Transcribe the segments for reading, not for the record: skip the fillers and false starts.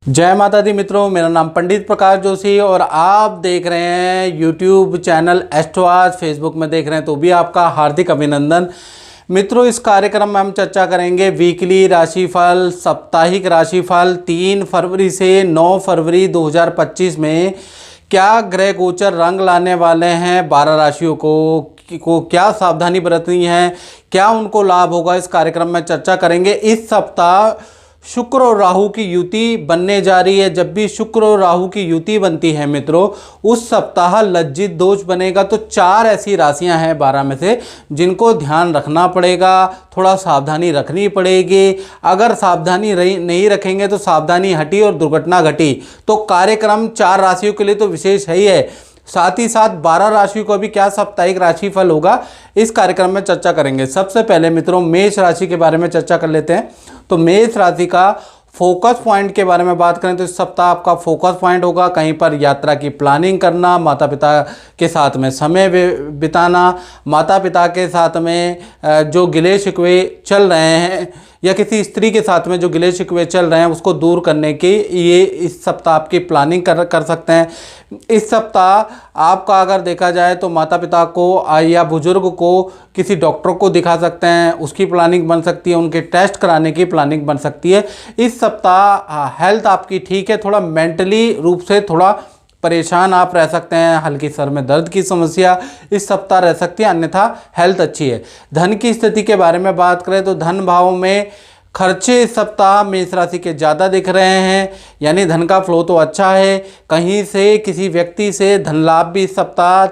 जय माता दी मित्रों, मेरा नाम पंडित प्रकाश जोशी और आप देख रहे हैं यूट्यूब चैनल एस्ट्रोआज। फेसबुक में देख रहे हैं तो भी आपका हार्दिक अभिनंदन। मित्रों, इस कार्यक्रम में हम चर्चा करेंगे वीकली राशिफल, साप्ताहिक राशिफल 3 फरवरी से 9 फरवरी 2025 में क्या ग्रह गोचर रंग लाने वाले हैं 12 राशियों को क्या सावधानी बरतनी है, क्या उनको लाभ होगा, इस कार्यक्रम में चर्चा करेंगे। इस सप्ताह शुक्र और राहु की युति बनने जा रही है। जब भी शुक्र और राहु की युति बनती है मित्रों, उस सप्ताह लज्जित दोष बनेगा। तो 4 ऐसी राशियां हैं 12 में से जिनको ध्यान रखना पड़ेगा, थोड़ा सावधानी रखनी पड़ेगी। अगर सावधानी नहीं रखेंगे तो सावधानी हटी और दुर्घटना घटी। तो कार्यक्रम 4 राशियों के लिए तो विशेष है ही है, साथ ही साथ 12 राशियों को भी क्या साप्ताहिक राशिफल होगा इस कार्यक्रम में चर्चा करेंगे। सबसे पहले मित्रों मेष राशि के बारे में चर्चा कर लेते हैं। तो मेष राशि का फोकस पॉइंट के बारे में बात करें तो इस सप्ताह आपका फोकस पॉइंट होगा कहीं पर यात्रा की प्लानिंग करना, माता पिता के साथ में समय बिताना, माता पिता के साथ में जो गिले शिकवे चल रहे हैं या किसी स्त्री के साथ में जो गिले शिकवे चल रहे हैं उसको दूर करने की ये इस सप्ताह आपकी प्लानिंग कर सकते हैं। इस सप्ताह आपका अगर देखा जाए तो माता पिता को या बुजुर्ग को किसी डॉक्टर को दिखा सकते हैं, उसकी प्लानिंग बन सकती है, उनके टेस्ट कराने की प्लानिंग बन सकती है। इस सप्ताह हेल्थ आपकी ठीक है, थोड़ा मेंटली रूप से थोड़ा परेशान आप रह सकते हैं, हल्की सर में दर्द की समस्या इस सप्ताह रह सकती है, अन्यथा हेल्थ अच्छी है। धन की स्थिति के बारे में बात करें तो धन भाव में खर्चे इस सप्ताह मेष राशि के ज़्यादा दिख रहे हैं, यानी धन का फ्लो तो अच्छा है। कहीं से किसी व्यक्ति से धन लाभ भी इस सप्ताह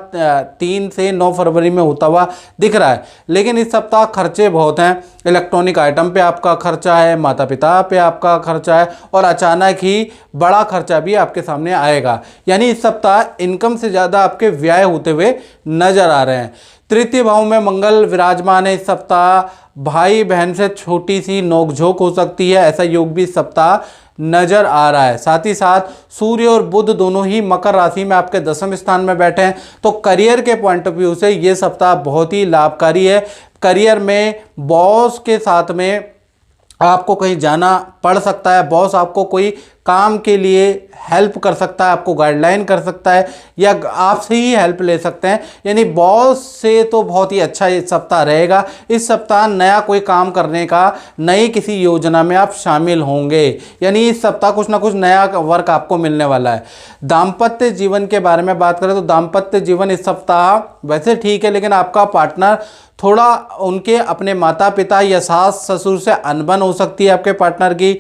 3 से 9 फरवरी में होता हुआ दिख रहा है, लेकिन इस सप्ताह खर्चे बहुत हैं। इलेक्ट्रॉनिक आइटम पे आपका खर्चा है, माता पिता पे आपका खर्चा है और अचानक ही बड़ा खर्चा भी आपके सामने आएगा। यानी इस सप्ताह इनकम से ज़्यादा आपके व्यय होते हुए नजर आ रहे हैं। तृतीय भाव में मंगल विराजमान है। इस सप्ताह भाई बहन से छोटी सी नोकझोंक हो सकती है, ऐसा योग भी इस सप्ताह नजर आ रहा है। साथ ही साथ सूर्य और बुध दोनों ही मकर राशि में आपके 10वें स्थान में बैठे हैं, तो करियर के पॉइंट ऑफ व्यू से ये सप्ताह बहुत ही लाभकारी है। करियर में बॉस के साथ में आपको कहीं जाना पड़ सकता है, बॉस आपको कोई काम के लिए हेल्प कर सकता है, आपको गाइडलाइन कर सकता है या आपसे ही हेल्प ले सकते हैं। यानी बॉस से तो बहुत ही अच्छा इस सप्ताह रहेगा। इस सप्ताह नया कोई काम करने का, नई किसी योजना में आप शामिल होंगे, यानी इस सप्ताह कुछ ना कुछ नया वर्क आपको मिलने वाला है। दाम्पत्य जीवन के बारे में बात करें तो दाम्पत्य जीवन इस सप्ताह वैसे ठीक है, लेकिन आपका पार्टनर थोड़ा उनके अपने माता पिता या सास ससुर से अनबन हो सकती है आपके पार्टनर की।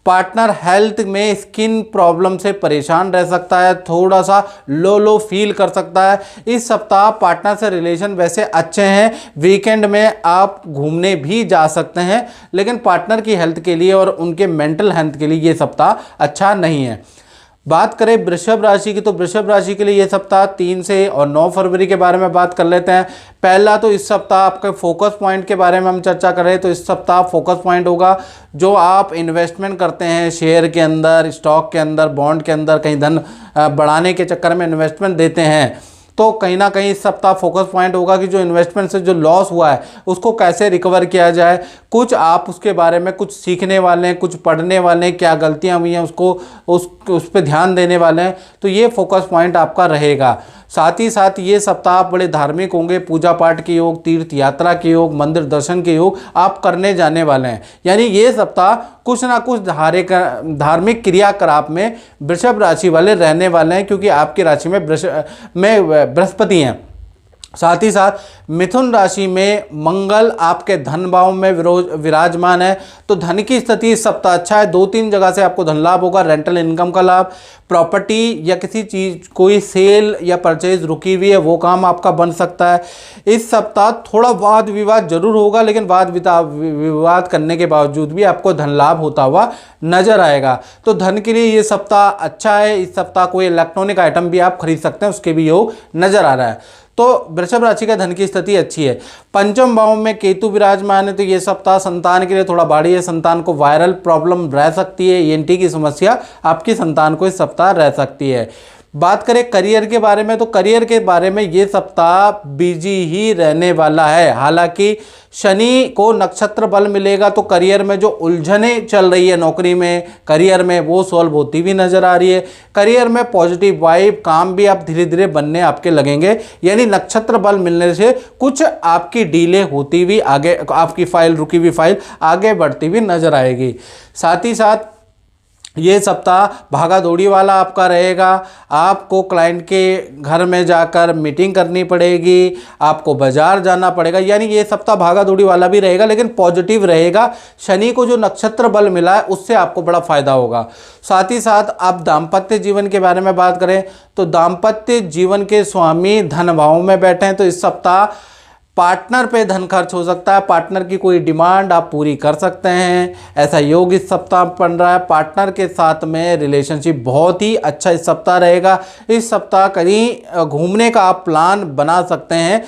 पार्टनर हेल्थ में स्किन प्रॉब्लम से परेशान रह सकता है, थोड़ा सा लो फील कर सकता है। इस सप्ताह पार्टनर से रिलेशन वैसे अच्छे हैं, वीकेंड में आप घूमने भी जा सकते हैं, लेकिन पार्टनर की हेल्थ के लिए और उनके मेंटल हेल्थ के लिए ये सप्ताह अच्छा नहीं है। बात करें वृषभ राशि की तो वृषभ राशि के लिए ये सप्ताह 3 से और 9 फरवरी के बारे में बात कर लेते हैं। पहला तो इस सप्ताह आपके फोकस पॉइंट के बारे में हम चर्चा करें तो इस सप्ताह फोकस पॉइंट होगा जो आप इन्वेस्टमेंट करते हैं शेयर के अंदर, स्टॉक के अंदर, बॉन्ड के अंदर, कहीं धन बढ़ाने के चक्कर में इन्वेस्टमेंट देते हैं, तो कहीं ना कहीं इस सप्ताह फोकस पॉइंट होगा कि जो इन्वेस्टमेंट से जो लॉस हुआ है उसको कैसे रिकवर किया जाए। कुछ आप उसके बारे में कुछ सीखने वाले हैं, कुछ पढ़ने वाले हैं, क्या गलतियां हुई हैं उसको उस पर ध्यान देने वाले हैं, तो ये फोकस पॉइंट आपका रहेगा। साथ ही साथ ये सप्ताह आप बड़े धार्मिक होंगे, पूजा पाठ के योग, तीर्थ यात्रा के योग, मंदिर दर्शन के योग आप करने जाने वाले हैं। यानी ये सप्ताह कुछ ना कुछ धार्मिक क्रियाकलाप में वृषभ राशि वाले रहने वाले हैं, क्योंकि आपकी राशि में बृहस्पति हैं। साथ ही साथ मिथुन राशि में मंगल आपके धन भाव में विराजमान है, तो धन की स्थिति इस सप्ताह अच्छा है। 2-3 जगह से आपको धन लाभ होगा, रेंटल इनकम का लाभ, प्रॉपर्टी या किसी चीज़ कोई सेल या परचेज रुकी हुई है वो काम आपका बन सकता है। इस सप्ताह थोड़ा वाद विवाद जरूर होगा, लेकिन वाद विवाद करने के बावजूद भी आपको धन लाभ होता हुआ नजर आएगा। तो धन के लिए ये सप्ताह अच्छा है। इस सप्ताह कोई इलेक्ट्रॉनिक आइटम भी आप खरीद सकते हैं, उसके भी योग नजर आ रहा है। तो वृषभ राशि का धन की स्थिति अच्छी है। पंचम भाव में केतु विराजमान है, तो ये सप्ताह संतान के लिए थोड़ा भारी है। संतान को वायरल प्रॉब्लम रह सकती है, ईएनटी की समस्या आपकी संतान को इस सप्ताह रह सकती है। बात करें करियर के बारे में, तो करियर के बारे में ये सप्ताह बिजी ही रहने वाला है। हालांकि शनि को नक्षत्र बल मिलेगा तो करियर में जो उलझने चल रही है नौकरी में, करियर में, वो सॉल्व होती भी नजर आ रही है। करियर में पॉजिटिव वाइब, काम भी आप धीरे धीरे बनने आपके लगेंगे। यानी नक्षत्र बल मिलने से कुछ आपकी डीले होती हुई आगे, आपकी फाइल, रुकी हुई फाइल आगे बढ़ती हुई नजर आएगी। साथ ही साथ ये सप्ताह भागा दौड़ी वाला आपका रहेगा। आपको क्लाइंट के घर में जाकर मीटिंग करनी पड़ेगी, आपको बाजार जाना पड़ेगा। यानी ये सप्ताह भागा दौड़ी वाला भी रहेगा, लेकिन पॉजिटिव रहेगा। शनि को जो नक्षत्र बल मिला है उससे आपको बड़ा फायदा होगा। साथ ही साथ आप दाम्पत्य जीवन के बारे में बात करें तो दाम्पत्य जीवन के स्वामी धन भाव में बैठे हैं, तो इस सप्ताह पार्टनर पे धन खर्च हो सकता है। पार्टनर की कोई डिमांड आप पूरी कर सकते हैं, ऐसा योग इस सप्ताह बन रहा है। पार्टनर के साथ में रिलेशनशिप बहुत ही अच्छा इस सप्ताह रहेगा। इस सप्ताह कहीं घूमने का आप प्लान बना सकते हैं।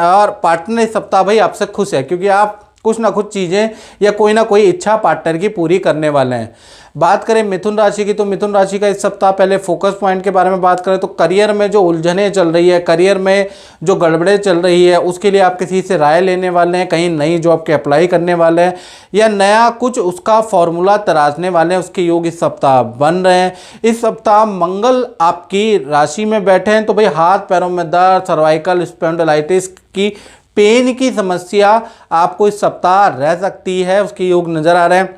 और पार्टनर इस सप्ताह भाई आपसे खुश है, क्योंकि आप कुछ ना कुछ चीज़ें या कोई ना कोई इच्छा पार्टनर की पूरी करने वाले हैं। बात करें मिथुन राशि की, तो मिथुन राशि का इस सप्ताह पहले फोकस पॉइंट के बारे में बात करें तो करियर में जो उलझने चल रही है, करियर में जो गड़बड़े चल रही है, उसके लिए आप किसी से राय लेने वाले हैं, कहीं नई जॉब के अप्लाई करने वाले हैं या नया कुछ उसका फॉर्मूला तराशने वाले हैं, उसके योग इस सप्ताह बन रहे हैं। इस सप्ताह मंगल आपकी राशि में बैठे हैं, तो भाई हाथ पैरों में दर्द, सर्वाइकल स्पॉन्डिलाइटिस की पेन की समस्या आपको इस सप्ताह रह सकती है, उसके योग नजर आ रहे हैं।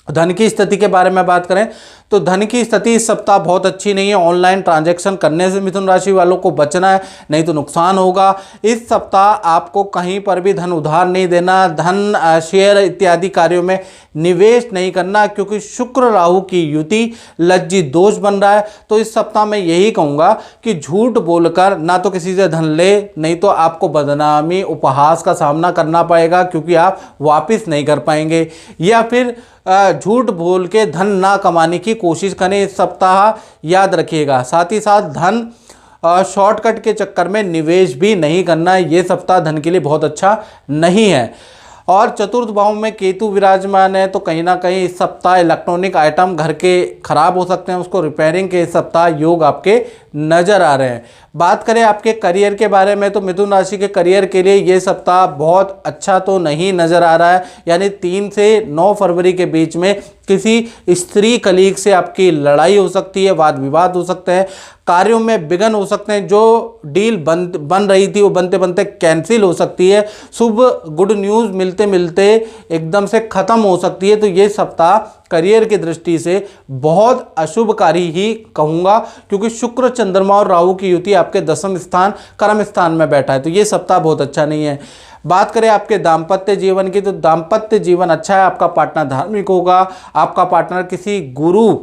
धन की स्थिति के बारे में बात करें तो धन की स्थिति इस सप्ताह बहुत अच्छी नहीं है। ऑनलाइन ट्रांजैक्शन करने से मिथुन राशि वालों को बचना है, नहीं तो नुकसान होगा। इस सप्ताह आपको कहीं पर भी धन उधार नहीं देना, धन शेयर इत्यादि कार्यों में निवेश नहीं करना, क्योंकि शुक्र राहु की युति लज्जी दोष बन रहा है। तो इस सप्ताह मैं यही कहूँगा कि झूठ बोलकर ना तो किसी से धन ले, नहीं तो आपको बदनामी, उपहास का सामना करना पड़ेगा, क्योंकि आप वापस नहीं कर पाएंगे। या फिर झूठ बोल के धन ना कमाने की कोशिश करें इस सप्ताह, याद रखिएगा। साथ ही साथ धन शॉर्टकट के चक्कर में निवेश भी नहीं करना है, ये सप्ताह धन के लिए बहुत अच्छा नहीं है। और चतुर्थ भाव में केतु विराजमान है, तो कहीं ना कहीं इस सप्ताह इलेक्ट्रॉनिक आइटम घर के खराब हो सकते हैं, उसको रिपेयरिंग के इस सप्ताह योग आपके नज़र आ रहे हैं। बात करें आपके करियर के बारे में तो मिथुन राशि के करियर के लिए ये सप्ताह बहुत अच्छा तो नहीं नज़र आ रहा है। यानी 3 से 9 फरवरी के बीच में किसी स्त्री कलीग से आपकी लड़ाई हो सकती है, वाद विवाद हो सकते हैं, कार्यों में विघ्न हो सकते हैं, जो डील बन रही थी वो बनते बनते कैंसिल हो सकती है, शुभ गुड न्यूज़ मिलते मिलते एकदम से ख़त्म हो सकती है। तो ये सप्ताह करियर की दृष्टि से बहुत अशुभकारी ही कहूँगा, क्योंकि शुक्र, चंद्रमा और राहु की युति आपके 10वें स्थान, कर्म स्थान में बैठा है, तो ये सप्ताह बहुत अच्छा नहीं है। बात करें आपके दाम्पत्य जीवन की, तो दाम्पत्य जीवन अच्छा है। आपका पार्टनर धार्मिक होगा, आपका पार्टनर किसी गुरु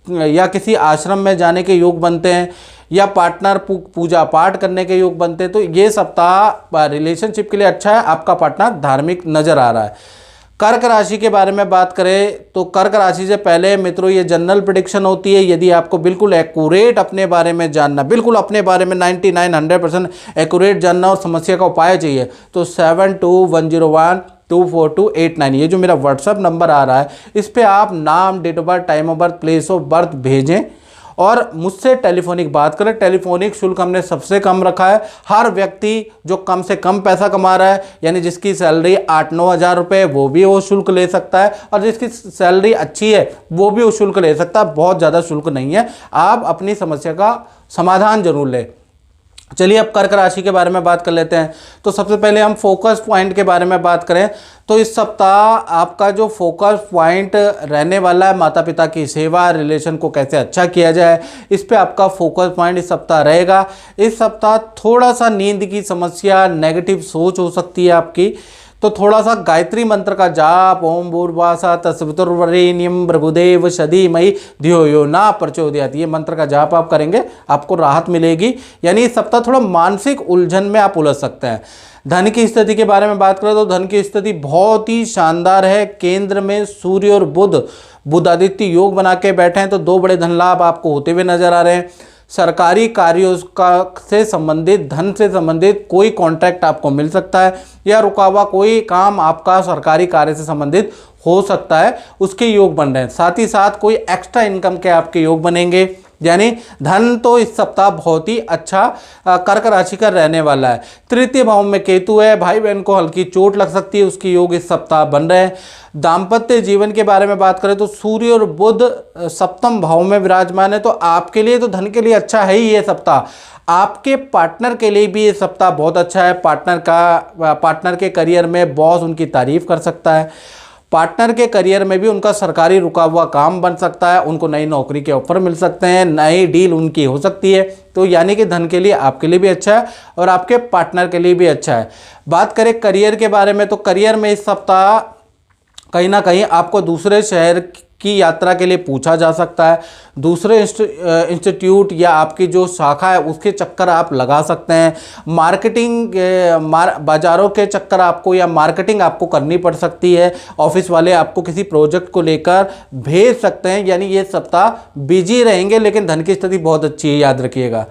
या किसी आश्रम में जाने के योग बनते हैं, या पार्टनर पूजा पाठ करने के योग बनते हैं। तो ये सप्ताह रिलेशनशिप के लिए अच्छा है, आपका पार्टनर धार्मिक नज़र आ रहा है। कर्क राशि के बारे में बात करें तो कर्क राशि से पहले मित्रों ये जनरल प्रेडिक्शन होती है। यदि आपको बिल्कुल एक्यूरेट अपने बारे में जानना, बिल्कुल अपने बारे में 99-100% एक्यूरेट जानना और समस्या का उपाय चाहिए, तो 7210124289 ये जो मेरा व्हाट्सअप नंबर आ रहा है, इस पर आप नाम, date of birth, time of birth, place of birth भेजें और मुझसे टेलीफोनिक बात करें। टेलीफोनिक शुल्क हमने सबसे कम रखा है। हर व्यक्ति जो कम से कम पैसा कमा रहा है, यानी जिसकी सैलरी 8-9 हज़ार रुपये, वो भी वो शुल्क ले सकता है, और जिसकी सैलरी अच्छी है वो भी वो शुल्क ले सकता है। बहुत ज़्यादा शुल्क नहीं है, आप अपनी समस्या का समाधान जरूर लें। चलिए अब कर्क राशि के बारे में बात कर लेते हैं। तो सबसे पहले हम फोकस पॉइंट के बारे में बात करें तो इस सप्ताह आपका जो फोकस पॉइंट रहने वाला है, माता पिता की सेवा, रिलेशन को कैसे अच्छा किया जाए, इस पे आपका फोकस पॉइंट इस सप्ताह रहेगा। इस सप्ताह थोड़ा सा नींद की समस्या, नेगेटिव सोच हो सकती है आपकी, तो थोड़ा सा गायत्री मंत्र का जाप, ओम भूर्भुवः तत्सवितुर्वरेण्यं भर्गोदेवः धीमहि धियो यो न प्रचोदयात्, ये मंत्र का जाप आप करेंगे, आपको राहत मिलेगी। यानी इस सप्ताह थोड़ा मानसिक उलझन में आप उलझ सकते हैं। धन की स्थिति के बारे में बात करें तो धन की स्थिति बहुत ही शानदार है। केंद्र में सूर्य और बुध आदित्य योग बना के बैठे हैं, तो 2 बड़े धन लाभ आपको होते हुए नजर आ रहे हैं। सरकारी कार्यों से संबंधित, धन से संबंधित कोई कॉन्ट्रैक्ट आपको मिल सकता है, या रुका हुआ कोई काम आपका सरकारी कार्य से संबंधित हो सकता है, उसके योग बन रहे हैं। साथ ही साथ कोई एक्स्ट्रा इनकम के आपके योग बनेंगे। यानी धन तो इस सप्ताह बहुत ही अच्छा कर्क राशि का रहने वाला है। तृतीय भाव में केतु है, भाई बहन को हल्की चोट लग सकती है, उसकी योग इस सप्ताह बन रहे हैं। दाम्पत्य जीवन के बारे में बात करें तो सूर्य और बुध सप्तम भाव में विराजमान है, तो आपके लिए तो धन के लिए अच्छा है ही ये सप्ताह। आपके पार्टनर के लिए भी ये सप्ताह बहुत अच्छा है। पार्टनर के करियर में बॉस उनकी तारीफ कर सकता है। पार्टनर के करियर में भी उनका सरकारी रुका हुआ काम बन सकता है, उनको नई नौकरी के ऑफर मिल सकते हैं, नई डील उनकी हो सकती है। तो यानी कि धन के लिए आपके लिए भी अच्छा है और आपके पार्टनर के लिए भी अच्छा है। बात करें करियर के बारे में, तो करियर में इस सप्ताह कहीं ना कहीं आपको दूसरे शहर की यात्रा के लिए पूछा जा सकता है। दूसरे इंस्टीट्यूट या आपकी जो शाखा है उसके चक्कर आप लगा सकते हैं। मार्केटिंग बाज़ारों के चक्कर आपको या मार्केटिंग आपको करनी पड़ सकती है। ऑफिस वाले आपको किसी प्रोजेक्ट को लेकर भेज सकते हैं। यानी ये सप्ताह बिजी रहेंगे, लेकिन धन की स्थिति बहुत अच्छी है, याद रखिएगा।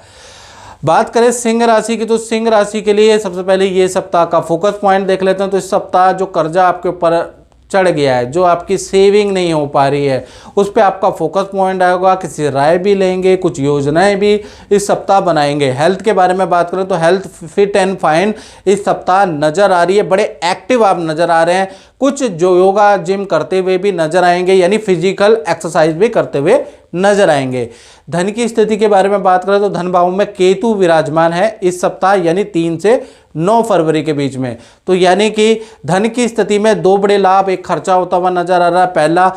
बात करें सिंह राशि की, तो सिंह राशि के लिए सबसे पहले ये सप्ताह का फोकस पॉइंट देख लेते हैं। तो इस सप्ताह जो कर्जा आपके ऊपर चढ़ गया है, जो आपकी सेविंग नहीं हो पा रही है, उस पर आपका फोकस पॉइंट आएगा। किसी राय भी लेंगे, कुछ योजनाएं भी इस सप्ताह बनाएंगे। हेल्थ के बारे में बात करें तो हेल्थ फिट एंड फाइन इस सप्ताह नज़र आ रही है। बड़े एक्टिव आप नज़र आ रहे हैं। कुछ जो योगा जिम करते हुए भी नजर आएंगे, यानी फिजिकल एक्सरसाइज भी करते हुए नजर आएंगे। धन की स्थिति के बारे में बात करें तो धन भाव में केतु विराजमान है इस सप्ताह, यानी 3 से 9 फरवरी के बीच में। तो यानी कि धन की स्थिति में 2 बड़े लाभ, एक खर्चा होता हुआ नजर आ रहा है। पहला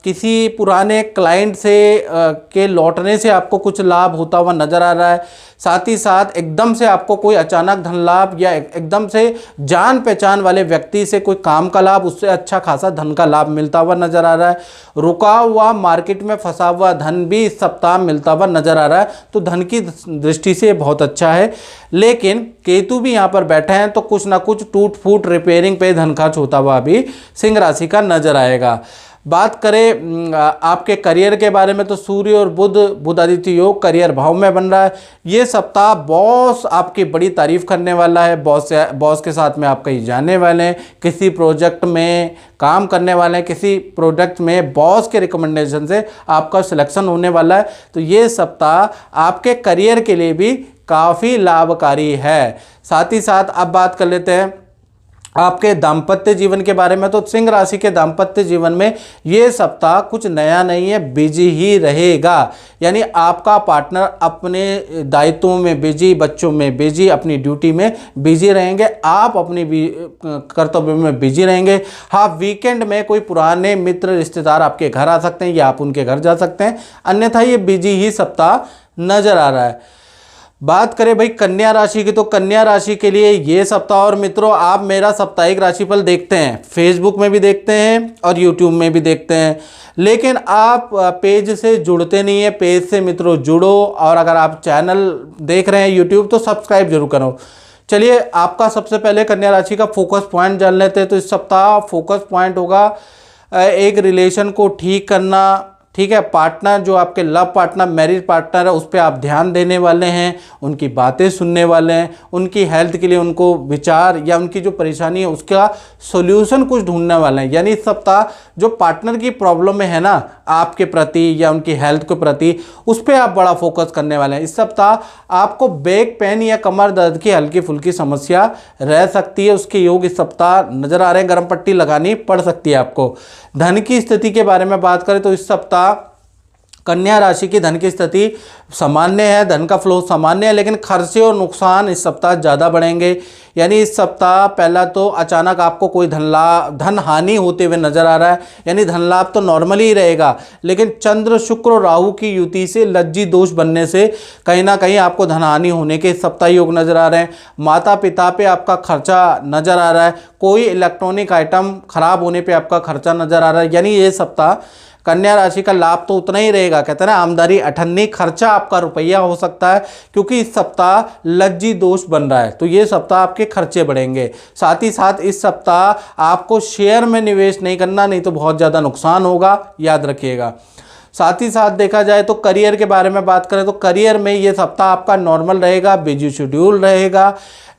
किसी पुराने क्लाइंट से के लौटने से आपको कुछ लाभ होता हुआ नजर आ रहा है। साथ ही साथ एकदम से आपको कोई अचानक धन लाभ या एकदम से जान पहचान वाले व्यक्ति से कोई काम का लाभ, उससे अच्छा खासा धन का लाभ मिलता हुआ नजर आ रहा है। रुका हुआ मार्केट में फंसा हुआ धन भी इस सप्ताह मिलता हुआ नजर आ रहा है। तो धन की दृष्टि से बहुत अच्छा है। लेकिन केतु भी यहाँ पर बैठे हैं, तो कुछ ना कुछ टूट फूट रिपेयरिंग पे धन खर्च होता हुआ भी सिंह राशि का नजर आएगा। बात करें आपके करियर के बारे में, तो सूर्य और बुध आदित्य योग करियर भाव में बन रहा है। ये सप्ताह बॉस आपकी बड़ी तारीफ करने वाला है। बॉस के साथ में आप कहीं जाने वाले हैं, किसी प्रोजेक्ट में काम करने वाले हैं, किसी प्रोजेक्ट में बॉस के रिकमेंडेशन से आपका सिलेक्शन होने वाला है। तो ये सप्ताह आपके करियर के लिए भी काफ़ी लाभकारी है। साथ ही साथ अब बात कर लेते हैं आपके दाम्पत्य जीवन के बारे में। तो सिंह राशि के दाम्पत्य जीवन में ये सप्ताह कुछ नया नहीं है, बिजी ही रहेगा। यानी आपका पार्टनर अपने दायित्वों में बिजी, बच्चों में बिजी, अपनी ड्यूटी में बिजी रहेंगे, आप अपनी कर्तव्य में बिजी रहेंगे। हाँ, वीकेंड में कोई पुराने मित्र रिश्तेदार आपके घर आ सकते हैं या आप उनके घर जा सकते हैं, अन्यथा ये बिजी ही सप्ताह नजर आ रहा है। बात करें भाई कन्या राशि की, तो कन्या राशि के लिए ये सप्ताह, और मित्रों आप मेरा साप्ताहिक राशिफल देखते हैं, फेसबुक में भी देखते हैं और यूट्यूब में भी देखते हैं, लेकिन आप पेज से जुड़ते नहीं है। पेज से मित्रों जुड़ो, और अगर आप चैनल देख रहे हैं यूट्यूब तो सब्सक्राइब जरूर करो। चलिए आपका सबसे पहले कन्या राशि का फोकस पॉइंट जान लेते हैं। तो इस सप्ताह फोकस पॉइंट होगा एक रिलेशन को ठीक करना। ठीक है, पार्टनर जो आपके लव पार्टनर, मैरिज पार्टनर है, उस पर आप ध्यान देने वाले हैं, उनकी बातें सुनने वाले हैं, उनकी हेल्थ के लिए उनको विचार या उनकी जो परेशानी है उसका सॉल्यूशन कुछ ढूंढने वाले हैं। यानी इस सप्ताह जो पार्टनर की प्रॉब्लम में है ना आपके प्रति या उनकी हेल्थ के प्रति, उस पर आप बड़ा फोकस करने वाले हैं। इस सप्ताह आपको बैक पेन या कमर दर्द की हल्की फुल्की समस्या रह सकती है, उसके योग इस सप्ताह नजर आ रहे हैं। गर्म पट्टी लगानी पड़ सकती है आपको। धन की स्थिति के बारे में बात करें तो इस सप्ताह कन्या राशि की धन की स्थिति सामान्य है, धन का फ्लो सामान्य है, लेकिन खर्चे और नुकसान इस सप्ताह ज़्यादा बढ़ेंगे। यानी इस सप्ताह पहला तो अचानक आपको कोई धन हानि होते हुए नजर आ रहा है। यानी धन लाभ तो नॉर्मली ही रहेगा, लेकिन चंद्र शुक्र और राहु की युति से लज्जी दोष बनने से कहीं ना कहीं आपको धन हानि होने के इस सप्ताह योग नजर आ रहे हैं। माता पिता पे आपका खर्चा नजर आ रहा है, कोई इलेक्ट्रॉनिक आइटम खराब होने पर आपका खर्चा नजर आ रहा है। यानी ये सप्ताह कन्या राशि का लाभ तो उतना ही रहेगा, कहते हैं ना आमदनी अठन्नी, खर्चा आपका रुपया हो सकता है, क्योंकि इस सप्ताह लज्जी दोष बन रहा है। तो ये सप्ताह आपके खर्चे बढ़ेंगे। साथ ही साथ इस सप्ताह आपको शेयर में निवेश नहीं करना, नहीं तो बहुत ज़्यादा नुकसान होगा, याद रखिएगा। साथ ही साथ देखा जाए तो करियर के बारे में बात करें तो करियर में ये सप्ताह आपका नॉर्मल रहेगा, बिजी शेड्यूल रहेगा।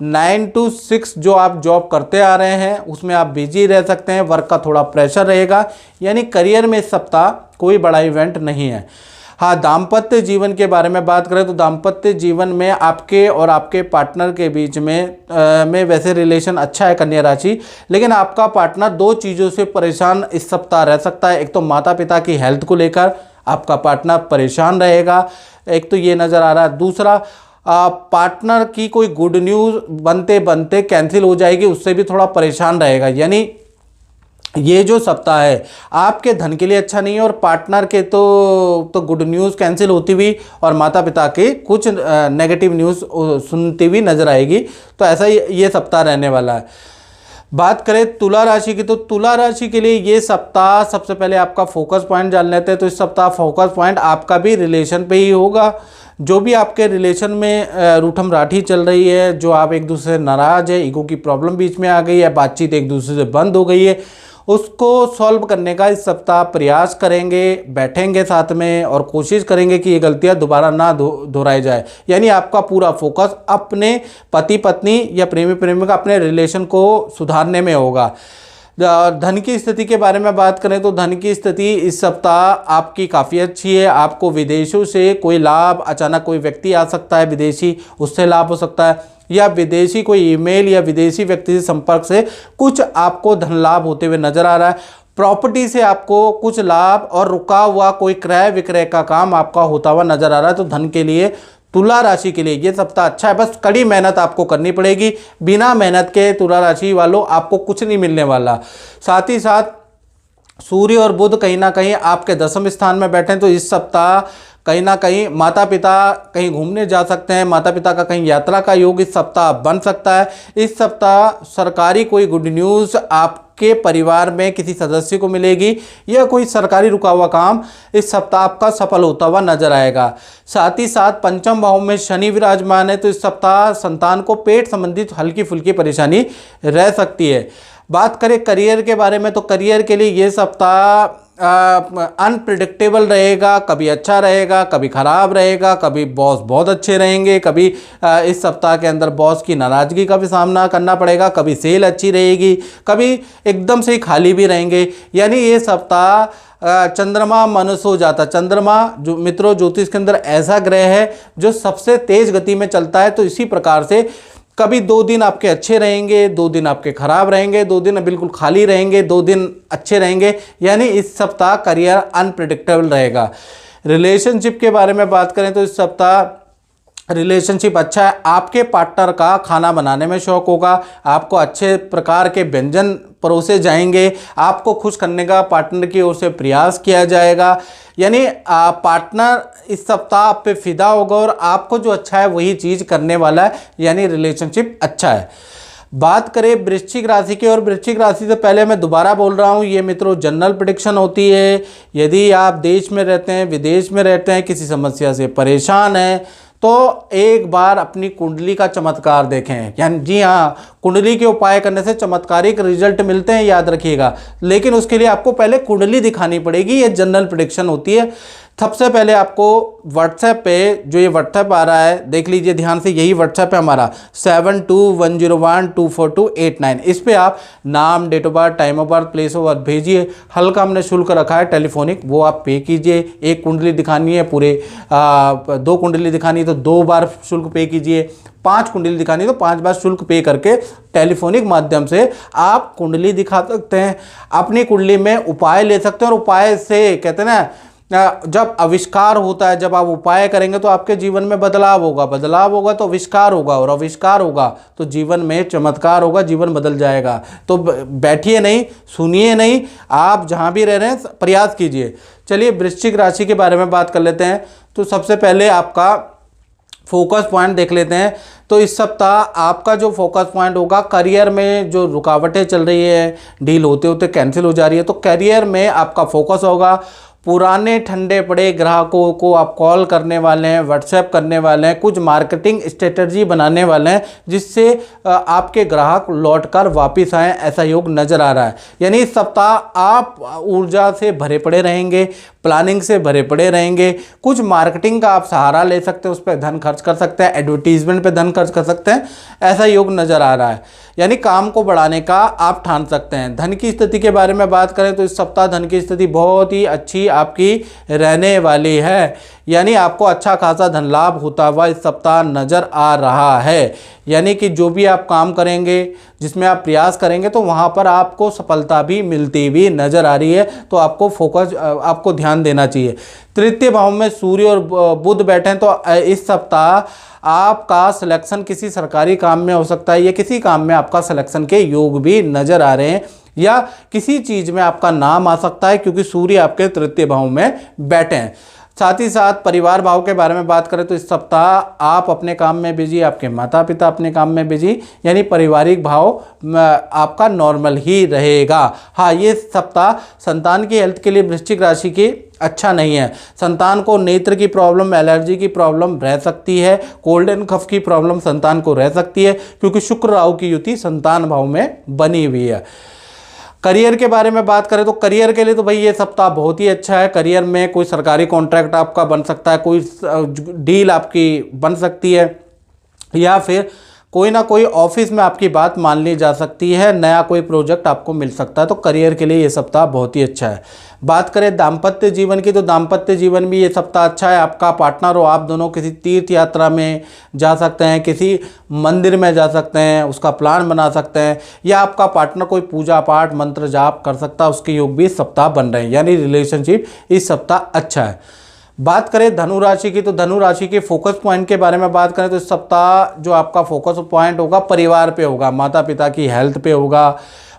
9 to 6 जो आप जॉब करते आ रहे हैं उसमें आप बिजी रह सकते हैं, वर्क का थोड़ा प्रेशर रहेगा। यानी करियर में इस सप्ताह कोई बड़ा इवेंट नहीं है। हाँ, दाम्पत्य जीवन के बारे में बात करें तो दाम्पत्य जीवन में आपके और आपके पार्टनर के बीच में वैसे रिलेशन अच्छा है कन्या राशि, लेकिन आपका पार्टनर दो चीज़ों से परेशान इस सप्ताह रह सकता है। एक तो माता पिता की हेल्थ को लेकर आपका पार्टनर परेशान रहेगा, एक तो ये नज़र आ रहा है। दूसरा, पार्टनर की कोई गुड न्यूज़ बनते बनते कैंसिल हो जाएगी, उससे भी थोड़ा परेशान रहेगा। यानी ये जो सप्ताह है आपके धन के लिए अच्छा नहीं है, और पार्टनर के तो गुड न्यूज़ कैंसिल होती हुई और माता पिता के कुछ नेगेटिव न्यूज़ सुनती हुई नजर आएगी। तो ऐसा ये सप्ताह रहने वाला है। बात करें तुला राशि की, तो तुला राशि के लिए ये सप्ताह, सबसे पहले आपका फोकस पॉइंट जान लेते हैं। तो इस सप्ताह फोकस पॉइंट आपका भी रिलेशन पे ही होगा। जो भी आपके रिलेशन में रूठम राठी चल रही है, जो आप एक दूसरे से नाराज़ है, ईगो की प्रॉब्लम बीच में आ गई है, बातचीत एक दूसरे से बंद हो गई है, उसको सॉल्व करने का इस सप्ताह प्रयास करेंगे, बैठेंगे साथ में और कोशिश करेंगे कि ये गलतियां दोबारा ना दोहराई जाए। यानी आपका पूरा फोकस अपने पति पत्नी या प्रेमी प्रेमिका अपने रिलेशन को सुधारने में होगा। धन की स्थिति के बारे में बात करें तो धन की स्थिति इस सप्ताह आपकी काफ़ी अच्छी है। आपको विदेशों से कोई लाभ, अचानक कोई व्यक्ति आ सकता है विदेशी, उससे लाभ हो सकता है, या विदेशी कोई ईमेल या विदेशी व्यक्ति से संपर्क से कुछ आपको धन लाभ होते हुए नजर आ रहा है। प्रॉपर्टी से आपको कुछ लाभ और रुका हुआ कोई क्रय विक्रय का काम आपका होता हुआ नजर आ रहा है। तो धन के लिए, तुला राशि के लिए ये सप्ताह अच्छा है। बस कड़ी मेहनत आपको करनी पड़ेगी, बिना मेहनत के तुला राशि वालों आपको कुछ नहीं मिलने वाला। साथ ही साथ सूर्य और बुध कहीं ना कहीं आपके 10वें स्थान में बैठे हैं, तो इस सप्ताह कहीं ना कहीं माता पिता कहीं घूमने जा सकते हैं, माता पिता का कहीं यात्रा का योग इस सप्ताह बन सकता है। इस सप्ताह सरकारी कोई गुड न्यूज़ आपके परिवार में किसी सदस्य को मिलेगी, या कोई सरकारी रुका हुआ काम इस सप्ताह आपका सफल होता हुआ नजर आएगा। साथ ही साथ पंचम भाव में शनि विराजमान है, तो इस सप्ताह संतान को पेट संबंधित हल्की फुल्की परेशानी रह सकती है। बात करें करियर के बारे में, तो करियर के लिए ये सप्ताह अनप्रिडिक्टेबल रहेगा, कभी अच्छा रहेगा, कभी ख़राब रहेगा, कभी बॉस बहुत अच्छे रहेंगे, कभी इस सप्ताह के अंदर बॉस की नाराज़गी का भी सामना करना पड़ेगा, कभी सेल अच्छी रहेगी, कभी एकदम से ही खाली भी रहेंगे। यानी ये सप्ताह चंद्रमा मनसो जाता। चंद्रमा जो मित्रों ज्योतिष के अंदर ऐसा ग्रह है जो सबसे तेज गति में चलता है। तो इसी प्रकार से कभी 2 दिन आपके अच्छे रहेंगे, 2 दिन आपके खराब रहेंगे, 2 दिन बिल्कुल खाली रहेंगे, 2 दिन अच्छे रहेंगे। यानी इस सप्ताह करियर अनप्रिडिक्टेबल रहेगा। रिलेशनशिप के बारे में बात करें तो इस सप्ताह रिलेशनशिप अच्छा है। आपके पार्टनर का खाना बनाने में शौक होगा, आपको अच्छे प्रकार के व्यंजन परोसे जाएंगे, आपको खुश करने का पार्टनर की ओर से प्रयास किया जाएगा। यानी पार्टनर इस सप्ताह आप पे फिदा होगा और आपको जो अच्छा है वही चीज़ करने वाला है। यानी रिलेशनशिप अच्छा है। बात करें वृश्चिक राशि की, और वृश्चिक राशि से पहले मैं दोबारा बोल रहा हूँ, ये मित्रों जनरल प्रेडिक्शन होती है। यदि आप देश में रहते हैं, विदेश में रहते हैं, किसी समस्या से परेशान हैं, तो एक बार अपनी कुंडली का चमत्कार देखें। यानी जी हाँ, कुंडली के उपाय करने से चमत्कारिक रिजल्ट मिलते हैं, याद रखिएगा। लेकिन उसके लिए आपको पहले कुंडली दिखानी पड़ेगी। ये जनरल प्रेडिक्शन होती है। सबसे पहले आपको व्हाट्सएप पे, जो ये व्हाट्सएप आ रहा है देख लीजिए ध्यान से, यही व्हाट्सएप है हमारा 7210124289। इस पे आप नाम, date of birth, time of birth, place of birth भेजिए। हल्का हमने शुल्क रखा है टेलीफोनिक, वो आप पे कीजिए। एक कुंडली दिखानी है पूरे 2 कुंडली दिखानी है तो 2 बार शुल्क पे कीजिए। 5 कुंडली दिखानी है तो 5 बार शुल्क पे करके टेलीफोनिक माध्यम से आप कुंडली दिखा सकते हैं। अपनी कुंडली में उपाय ले सकते हैं, और उपाय से कहते हैं ना, जब आविष्कार होता है, जब आप उपाय करेंगे तो आपके जीवन में बदलाव होगा, बदलाव होगा तो आविष्कार होगा, और आविष्कार होगा तो जीवन में चमत्कार होगा, जीवन बदल जाएगा। तो बैठिए नहीं, सुनिए नहीं, आप जहाँ भी रह रहे हैं प्रयास कीजिए। चलिए वृश्चिक राशि के बारे में बात कर लेते हैं। तो सबसे पहले आपका फोकस पॉइंट देख लेते हैं। तो इस सप्ताह आपका जो फोकस पॉइंट होगा, करियर में जो रुकावटें चल रही है, डील होते होते कैंसिल हो जा रही है, तो करियर में आपका फोकस होगा। पुराने ठंडे पड़े ग्राहकों को आप कॉल करने वाले हैं, व्हाट्सएप करने वाले हैं, कुछ मार्केटिंग स्ट्रेटजी बनाने वाले हैं जिससे आपके ग्राहक लौटकर वापस आएँ, ऐसा योग नज़र आ रहा है। यानी इस सप्ताह आप ऊर्जा से भरे पड़े रहेंगे, प्लानिंग से भरे पड़े रहेंगे। कुछ मार्केटिंग का आप सहारा ले सकते हैं, उस पर धन खर्च कर सकते हैं, एडवर्टीजमेंट पे धन खर्च कर सकते हैं, ऐसा योग नज़र आ रहा है। यानी काम को बढ़ाने का आप ठान सकते हैं। धन की स्थिति के बारे में बात करें तो इस सप्ताह धन की स्थिति बहुत ही अच्छी आपकी रहने वाली है, यानी आपको अच्छा खासा धन लाभ होता हुआ इस सप्ताह नज़र आ रहा है। यानी कि जो भी आप काम करेंगे, जिसमें आप प्रयास करेंगे, तो वहाँ पर आपको सफलता भी मिलती हुई नज़र आ रही है। तो आपको ध्यान देना चाहिए। तृतीय भाव में सूर्य और बुध बैठे हैं, तो इस सप्ताह आपका सिलेक्शन किसी सरकारी काम में हो सकता है, या किसी काम में आपका सिलेक्शन के योग भी नज़र आ रहे हैं, या किसी चीज़ में आपका नाम आ सकता है, क्योंकि सूर्य आपके तृतीय भाव में बैठे हैं। साथ ही साथ परिवार भाव के बारे में बात करें तो इस सप्ताह आप अपने काम में बिजी, आपके माता पिता अपने काम में बिजी, यानी पारिवारिक भाव आपका नॉर्मल ही रहेगा। हाँ, ये सप्ताह संतान की हेल्थ के लिए वृश्चिक राशि की अच्छा नहीं है। संतान को नेत्र की प्रॉब्लम, एलर्जी की प्रॉब्लम रह सकती है, कोल्ड एंड कफ की प्रॉब्लम संतान को रह सकती है, क्योंकि शुक्र राहु की युति संतान भाव में बनी हुई है। करियर के बारे में बात करें तो करियर के लिए तो भाई ये सप्ताह बहुत ही अच्छा है। करियर में कोई सरकारी कॉन्ट्रैक्ट आपका बन सकता है, कोई डील आपकी बन सकती है, या फिर कोई ना कोई ऑफिस में आपकी बात मान ली जा सकती है, नया कोई प्रोजेक्ट आपको मिल सकता है। तो करियर के लिए ये सप्ताह बहुत ही अच्छा है। बात करें दाम्पत्य जीवन की, तो दाम्पत्य जीवन भी ये सप्ताह अच्छा है। आपका पार्टनर हो, आप दोनों किसी तीर्थ यात्रा में जा सकते हैं, किसी मंदिर में जा सकते हैं, उसका प्लान बना सकते हैं, या आपका पार्टनर कोई पूजा पाठ मंत्र जाप कर सकता है, उसके योग भी इस सप्ताह बन रहे हैं, यानी रिलेशनशिप इस सप्ताह अच्छा है। बात करें धनु राशि की, तो धनु राशि के फोकस पॉइंट के बारे में बात करें तो इस सप्ताह जो आपका फोकस पॉइंट होगा परिवार पे होगा, माता पिता की हेल्थ पे होगा,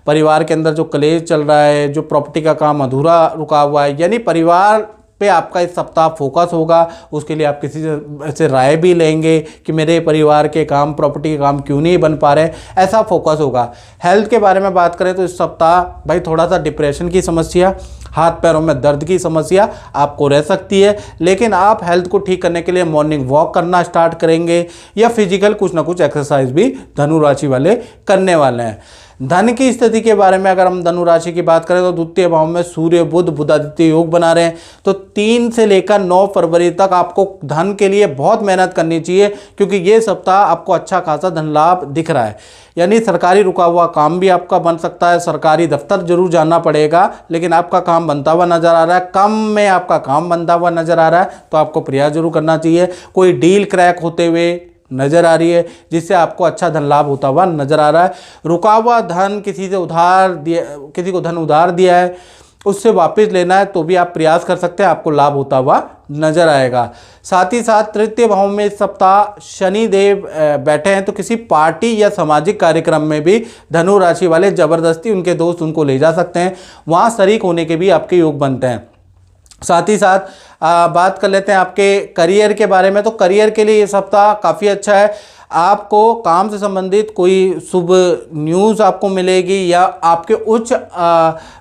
परिवार के अंदर जो कलेश चल रहा है, जो प्रॉपर्टी का काम अधूरा रुका हुआ है, यानी परिवार पे आपका इस सप्ताह फोकस होगा। उसके लिए आप किसी से राय भी लेंगे कि मेरे परिवार के काम, प्रॉपर्टी के काम क्यों नहीं बन पा रहे, ऐसा फोकस होगा। हेल्थ के बारे में बात करें तो इस सप्ताह भाई थोड़ा सा डिप्रेशन की समस्या, हाथ पैरों में दर्द की समस्या आपको रह सकती है, लेकिन आप हेल्थ को ठीक करने के लिए मॉर्निंग वॉक करना स्टार्ट करेंगे, या फिजिकल कुछ ना कुछ एक्सरसाइज भी धनु राशि वाले करने वाले हैं। धन की स्थिति के बारे में अगर हम धनु राशि की बात करें तो द्वितीय भाव में सूर्य बुध बुधादित्य योग बना रहे हैं, तो 3 से लेकर 9 फरवरी तक आपको धन के लिए बहुत मेहनत करनी चाहिए, क्योंकि ये सप्ताह आपको अच्छा खासा धन लाभ दिख रहा है। यानी सरकारी रुका हुआ काम भी आपका बन सकता है, सरकारी दफ्तर जरूर जाना पड़ेगा, लेकिन आपका काम बनता हुआ नजर आ रहा है, कम में आपका काम बनता हुआ नजर आ रहा है, तो आपको प्रयास जरूर करना चाहिए। कोई डील क्रैक होते हुए नजर आ रही है, जिससे आपको अच्छा धन लाभ होता हुआ नजर आ रहा है। रुका हुआ धन किसी से उधार दिया, किसी को धन उधार दिया है, उससे वापस लेना है, तो भी आप प्रयास कर सकते हैं, आपको लाभ होता हुआ नजर आएगा। साथ ही साथ तृतीय भाव में इस सप्ताह शनि देव बैठे हैं, तो किसी पार्टी या सामाजिक कार्यक्रम में भी धनु राशि वाले जबरदस्ती उनके दोस्त उनको ले जा सकते हैं, वहाँ शरीक होने के भी आपके योग बनते हैं। साथ ही साथ बात कर लेते हैं आपके करियर के बारे में, तो करियर के लिए ये सप्ताह काफ़ी अच्छा है। आपको काम से संबंधित कोई शुभ न्यूज़ आपको मिलेगी, या आपके उच्च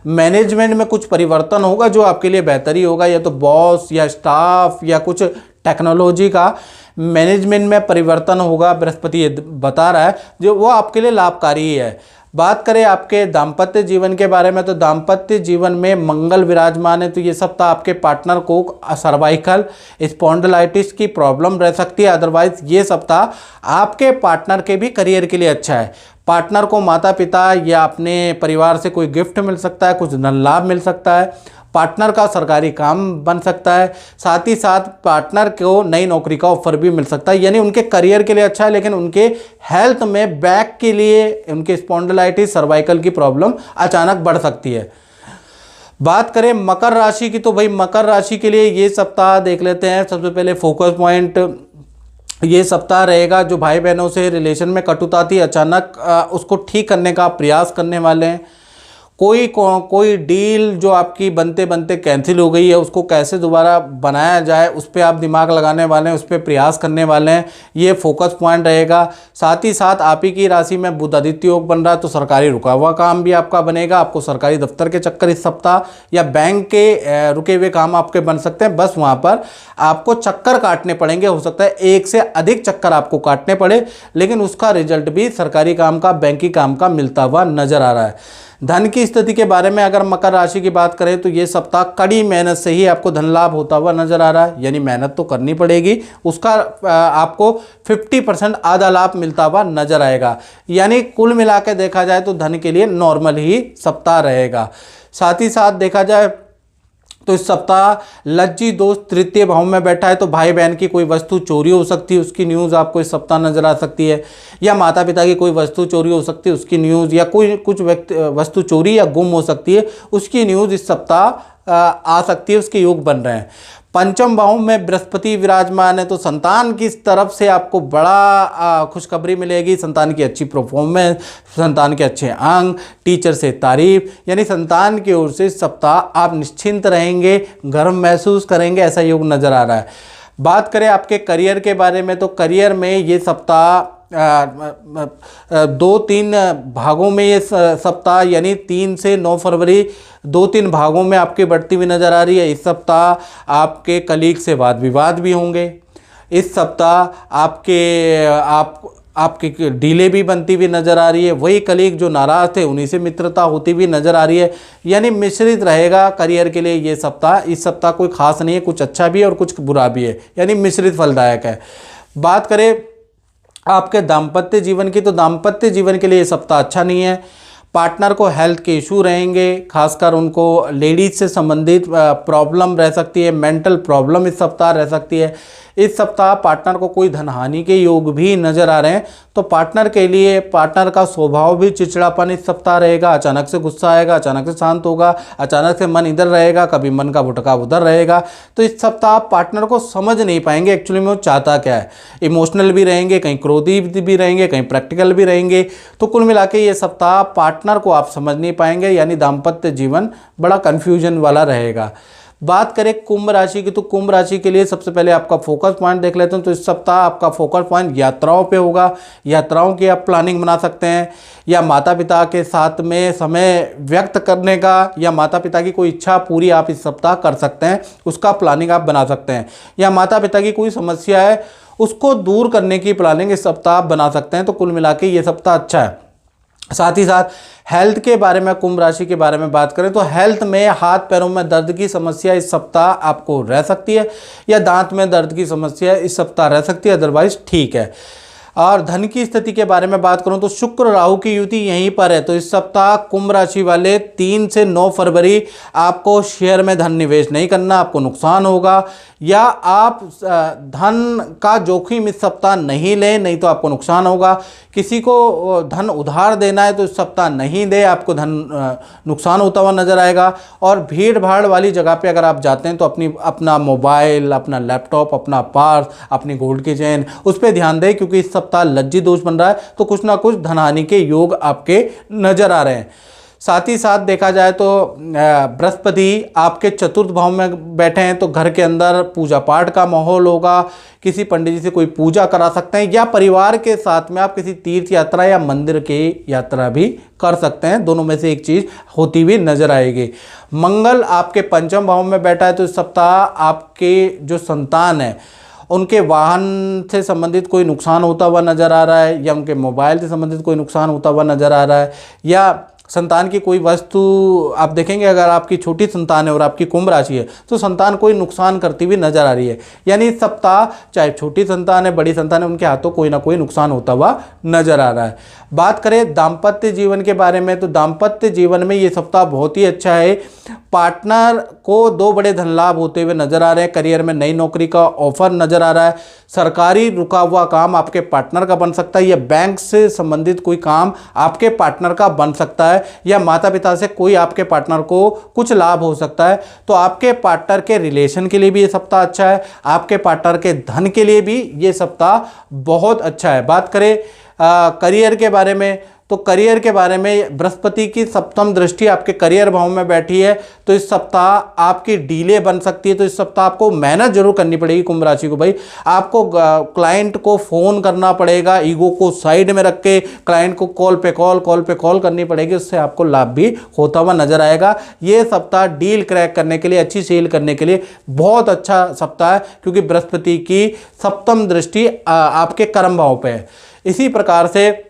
मैनेजमेंट में कुछ परिवर्तन होगा जो आपके लिए बेहतरी होगा, या तो बॉस या स्टाफ या कुछ टेक्नोलॉजी का मैनेजमेंट में परिवर्तन होगा, बृहस्पति ये बता रहा है, जो वो आपके लिए लाभकारी है। बात करें आपके दाम्पत्य जीवन के बारे में, तो दाम्पत्य जीवन में मंगल विराजमान है, तो ये सप्ताह आपके पार्टनर को सर्वाइकल स्पॉन्डिलाइटिस की प्रॉब्लम रह सकती है। अदरवाइज ये सप्ताह आपके पार्टनर के भी करियर के लिए अच्छा है। पार्टनर को माता पिता या अपने परिवार से कोई गिफ्ट मिल सकता है, कुछ धन लाभ मिल सकता है, पार्टनर का सरकारी काम बन सकता है, साथ ही साथ पार्टनर को नई नौकरी का ऑफर भी मिल सकता है। यानी उनके करियर के लिए अच्छा है, लेकिन उनके हेल्थ में बैक के लिए उनके स्पॉन्डिलाइटिस सर्वाइकल की प्रॉब्लम अचानक बढ़ सकती है। बात करें मकर राशि की, तो भाई मकर राशि के लिए ये सप्ताह देख लेते हैं। सबसे पहले फोकस पॉइंट ये सप्ताह रहेगा, जो भाई बहनों से रिलेशन में कटुता थी अचानक उसको ठीक करने का प्रयास करने वाले हैं। कोई डील जो आपकी बनते बनते कैंसिल हो गई है, उसको कैसे दोबारा बनाया जाए, उस पर आप दिमाग लगाने वाले हैं, उस पर प्रयास करने वाले हैं, ये फोकस पॉइंट रहेगा। साथ ही साथ आप ही की राशि में बुध आदित्य योग बन रहा है, तो सरकारी रुका हुआ काम भी आपका बनेगा। आपको सरकारी दफ्तर के चक्कर इस सप्ताह, या बैंक के रुके हुए काम आपके बन सकते हैं, बस वहाँ पर आपको चक्कर काटने पड़ेंगे। हो सकता है 1 से अधिक चक्कर आपको काटने पड़े, लेकिन उसका रिजल्ट भी सरकारी काम का, बैंकिंग काम का मिलता हुआ नजर आ रहा है। धन की स्थिति के बारे में अगर मकर राशि की बात करें, तो ये सप्ताह कड़ी मेहनत से ही आपको धन लाभ होता हुआ नजर आ रहा है। यानी मेहनत तो करनी पड़ेगी, उसका आपको 50% आधा लाभ मिलता हुआ नजर आएगा। यानी कुल मिला के देखा जाए तो धन के लिए नॉर्मल ही सप्ताह रहेगा। साथ ही साथ देखा जाए तो इस सप्ताह लज्जी दोस्त तृतीय भाव में बैठा है, तो भाई बहन की कोई वस्तु चोरी हो सकती है, उसकी न्यूज़ आपको इस सप्ताह नजर आ सकती है। या माता पिता की कोई वस्तु चोरी हो सकती है, उसकी न्यूज़, या कोई कुछ वस्तु चोरी या गुम हो सकती है, उसकी न्यूज़ इस सप्ताह आ सकती है, उसके योग बन रहे हैं। पंचम भाव में बृहस्पति विराजमान है, तो संतान की तरफ से आपको बड़ा खुशखबरी मिलेगी। संतान की अच्छी परफॉर्मेंस, संतान के अच्छे अंक, टीचर से तारीफ, यानी संतान की ओर से इस सप्ताह आप निश्चिंत रहेंगे, गर्व महसूस करेंगे, ऐसा योग नज़र आ रहा है। बात करें आपके करियर के बारे में, तो करियर में ये सप्ताह 2-3 भागों में ये सप्ताह, यानी 3 से 9 फरवरी 2-3 भागों में आपकी बढ़ती हुई नज़र आ रही है। इस सप्ताह आपके कलीग से वाद विवाद भी होंगे। इस सप्ताह आपके डीले भी बनती हुई नज़र आ रही है। वही कलीग जो नाराज़ थे उन्हीं से मित्रता होती हुई नज़र आ रही है। यानी मिश्रित रहेगा करियर के लिए ये सप्ताह। इस सप्ताह कोई खास नहीं है, कुछ अच्छा भी है और कुछ बुरा भी है, यानी मिश्रित फलदायक है। बात करें आपके दाम्पत्य जीवन की, तो दाम्पत्य जीवन के लिए ये सप्ताह अच्छा नहीं है। पार्टनर को हेल्थ के इशू रहेंगे, खासकर उनको लेडीज से संबंधित प्रॉब्लम रह सकती है, मेंटल प्रॉब्लम इस सप्ताह रह सकती है। इस सप्ताह पार्टनर को कोई धनहानि के योग भी नज़र आ रहे हैं, तो पार्टनर के लिए पार्टनर का स्वभाव भी चिड़चिड़ापन इस सप्ताह रहेगा। अचानक से गुस्सा आएगा, अचानक से शांत होगा, अचानक से मन इधर रहेगा, कभी मन का भुटकाव उधर रहेगा। तो इस सप्ताह आप पार्टनर को समझ नहीं पाएंगे एक्चुअली में वो चाहता क्या है। इमोशनल भी रहेंगे, कहीं क्रोधी भी रहेंगे, कहीं प्रैक्टिकल भी रहेंगे। तो कुल मिला के ये सप्ताह पार्टनर को आप समझ नहीं पाएंगे, यानी दाम्पत्य जीवन बड़ा कन्फ्यूजन वाला रहेगा। बात करें कुंभ राशि की, तो कुंभ राशि के लिए सबसे पहले आपका फोकस पॉइंट देख लेते हैं। तो इस सप्ताह आपका फोकस पॉइंट यात्राओं पे होगा। यात्राओं की आप प्लानिंग बना सकते हैं, या माता पिता के साथ में समय व्यक्त करने का, या माता पिता की कोई इच्छा पूरी आप इस सप्ताह कर सकते हैं, उसका प्लानिंग आप बना सकते हैं। या माता पिता की कोई समस्या है उसको दूर करने की प्लानिंग इस सप्ताह आप बना सकते हैं। तो कुल मिला के ये सप्ताह अच्छा है। साथ ही साथ हेल्थ के बारे में, कुंभ राशि के बारे में बात करें तो हेल्थ में हाथ पैरों में दर्द की समस्या इस सप्ताह आपको रह सकती है, या दांत में दर्द की समस्या इस सप्ताह रह सकती है, अदरवाइज ठीक है। और धन की स्थिति के बारे में बात करूं तो शुक्र राहु की युति यहीं पर है। तो इस सप्ताह कुंभ राशि वाले 3 से 9 फरवरी आपको शेयर में धन निवेश नहीं करना, आपको नुकसान होगा। या आप धन का जोखिम इस सप्ताह नहीं लें, नहीं तो आपको नुकसान होगा। किसी को धन उधार देना है तो इस सप्ताह नहीं दे, आपको धन नुकसान होता हुआ नजर आएगा। और भीड़ भाड़ वाली जगह पे अगर आप जाते हैं तो अपना मोबाइल, अपना लैपटॉप, अपना पर्स, अपनी गोल्ड की चेन, उस पर ध्यान दें, क्योंकि इस सप्ताह लज्जी दोष बन रहा है, तो कुछ ना कुछ धनहानि के योग आपके नजर आ रहे हैं। साथ ही साथ देखा जाए तो बृहस्पति आपके चतुर्थ भाव में बैठे हैं, तो घर के अंदर पूजा पाठ का माहौल होगा। किसी पंडित जी से कोई पूजा करा सकते हैं, या परिवार के साथ में आप किसी तीर्थ यात्रा या मंदिर की यात्रा भी कर सकते हैं। दोनों में से एक चीज़ होती हुई नजर आएगी। मंगल आपके पंचम भाव में बैठा है, तो इस सप्ताह आपके जो संतान है उनके वाहन से संबंधित कोई नुकसान होता हुआ नज़र आ रहा है, या उनके मोबाइल से संबंधित कोई नुकसान होता हुआ नज़र आ रहा है, या संतान की कोई वस्तु आप देखेंगे, अगर आपकी छोटी संतान है और आपकी कुंभ राशि है तो संतान कोई नुकसान करती हुई नजर आ रही है। यानी इस सप्ताह चाहे छोटी संतान है, बड़ी संतान है, उनके हाथों कोई ना कोई नुकसान होता हुआ नजर आ रहा है। बात करें दाम्पत्य जीवन के बारे में, तो दाम्पत्य जीवन में ये सप्ताह बहुत ही अच्छा है। पार्टनर को 2 बड़े धन लाभ होते हुए नजर आ रहे हैं। करियर में नई नौकरी का ऑफर नजर आ रहा है। सरकारी रुका हुआ काम आपके पार्टनर का बन सकता है, या बैंक से संबंधित कोई काम आपके पार्टनर का बन सकता है, या माता पिता से कोई आपके पार्टनर को कुछ लाभ हो सकता है। तो आपके पार्टनर के रिलेशन के लिए भी ये सप्ताह अच्छा है, आपके पार्टनर के धन के लिए भी ये सप्ताह बहुत अच्छा है। बात करें करियर के बारे में, तो करियर के बारे में बृहस्पति की सप्तम दृष्टि आपके करियर भाव में बैठी है, तो इस सप्ताह आपकी डीले बन सकती है। तो इस सप्ताह आपको मेहनत जरूर करनी पड़ेगी कुंभ राशि को भाई। आपको क्लाइंट को फ़ोन करना पड़ेगा, ईगो को साइड में रख के क्लाइंट को कॉल पे कॉल करनी पड़ेगी, उससे आपको लाभ भी होता हुआ नजर आएगा। ये सप्ताह डील क्रैक करने के लिए, अच्छी सेल करने के लिए बहुत अच्छा सप्ताह है, क्योंकि बृहस्पति की सप्तम दृष्टि आपके कर्म भाव पे है। इसी प्रकार से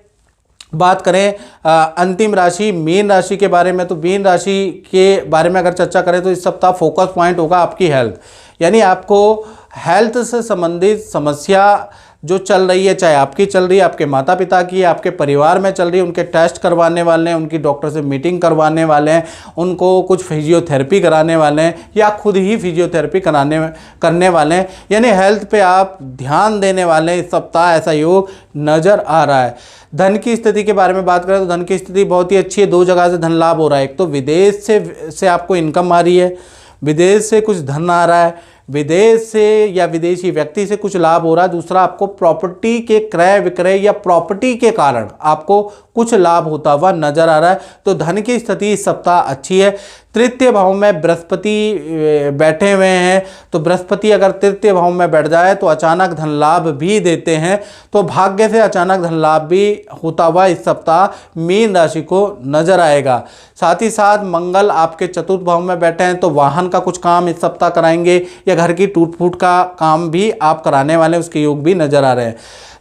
बात करें अंतिम राशि मीन राशि के बारे में, तो मीन राशि के बारे में अगर चर्चा करें तो इस सप्ताह फोकस पॉइंट होगा आपकी हेल्थ। यानी आपको हेल्थ से संबंधित समस्या जो चल रही है, चाहे आपकी चल रही है, आपके माता पिता की, आपके परिवार में चल रही है, उनके टेस्ट करवाने वाले हैं, उनकी डॉक्टर से मीटिंग करवाने वाले हैं, उनको कुछ फिजियोथेरेपी कराने वाले हैं या खुद ही फिजियोथेरेपी करने वाले हैं, यानी हेल्थ पे आप ध्यान देने वाले हैं। इस सप्ताह ऐसा योग नज़र आ रहा है। धन की स्थिति के बारे में बात करें तो धन की स्थिति बहुत ही अच्छी है। 2 जगह से धन लाभ हो रहा है। एक तो विदेश से आपको इनकम आ रही है, विदेश से कुछ धन आ रहा है, विदेश से या विदेशी व्यक्ति से कुछ लाभ हो रहा है। दूसरा, आपको प्रॉपर्टी के क्रय विक्रय या प्रॉपर्टी के कारण आपको कुछ लाभ होता हुआ नजर आ रहा है। तो धन की स्थिति इस सप्ताह अच्छी है। तृतीय भाव में बृहस्पति बैठे हुए हैं, तो बृहस्पति अगर तृतीय भाव में बैठ जाए तो अचानक धन लाभ भी देते हैं। तो भाग्य से अचानक धन लाभ भी होता हुआ इस सप्ताह मीन राशि को नजर आएगा। साथ ही साथ मंगल आपके चतुर्थ भाव में बैठे हैं, तो वाहन का कुछ काम इस सप्ताह कराएंगे या घर की टूट फूट का काम भी आप कराने वाले हैं, उसके योग भी नजर आ रहे हैं।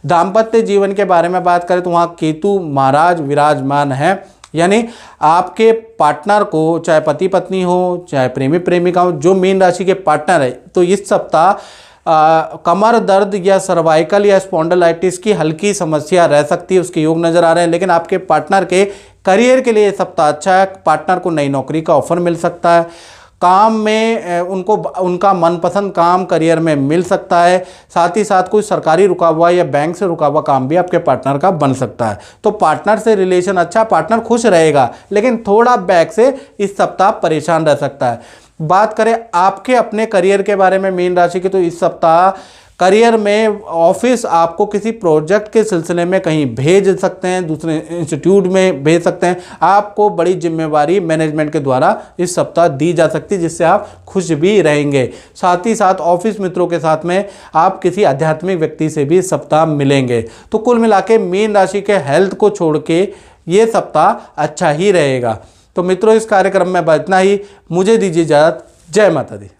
दाम्पत्य जीवन के बारे में बात करें तो वहाँ केतु महाराज विराजमान है, यानी आपके पार्टनर को, चाहे पति पत्नी हो, चाहे प्रेमी प्रेमिका हो, जो मीन राशि के पार्टनर है, तो इस सप्ताह कमर दर्द या सर्वाइकल या स्पॉन्डिलाइटिस की हल्की समस्या रह सकती है, उसके योग नज़र आ रहे हैं। लेकिन आपके पार्टनर के करियर के लिए सप्ताह अच्छा है। पार्टनर को नई नौकरी का ऑफर मिल सकता है, काम में उनको उनका मनपसंद काम करियर में मिल सकता है। साथ ही साथ कोई सरकारी रुका हुआ या बैंक से रुका हुआ काम भी आपके पार्टनर का बन सकता है। तो पार्टनर से रिलेशन अच्छा, पार्टनर खुश रहेगा, लेकिन थोड़ा बैक से इस सप्ताह परेशान रह सकता है। बात करें आपके अपने करियर के बारे में मीन राशि की, तो इस सप्ताह करियर में ऑफिस आपको किसी प्रोजेक्ट के सिलसिले में कहीं भेज सकते हैं, दूसरे इंस्टीट्यूट में भेज सकते हैं। आपको बड़ी जिम्मेवारी मैनेजमेंट के द्वारा इस सप्ताह दी जा सकती है, जिससे आप खुश भी रहेंगे। साथ ही साथ ऑफिस मित्रों के साथ में आप किसी आध्यात्मिक व्यक्ति से भी इस सप्ताह मिलेंगे। तो कुल मिला के मीन राशि के हेल्थ को छोड़ के ये सप्ताह अच्छा ही रहेगा। तो मित्रों, इस कार्यक्रम में इतना ही। मुझे दीजिए इजाज़त। जय माता दी।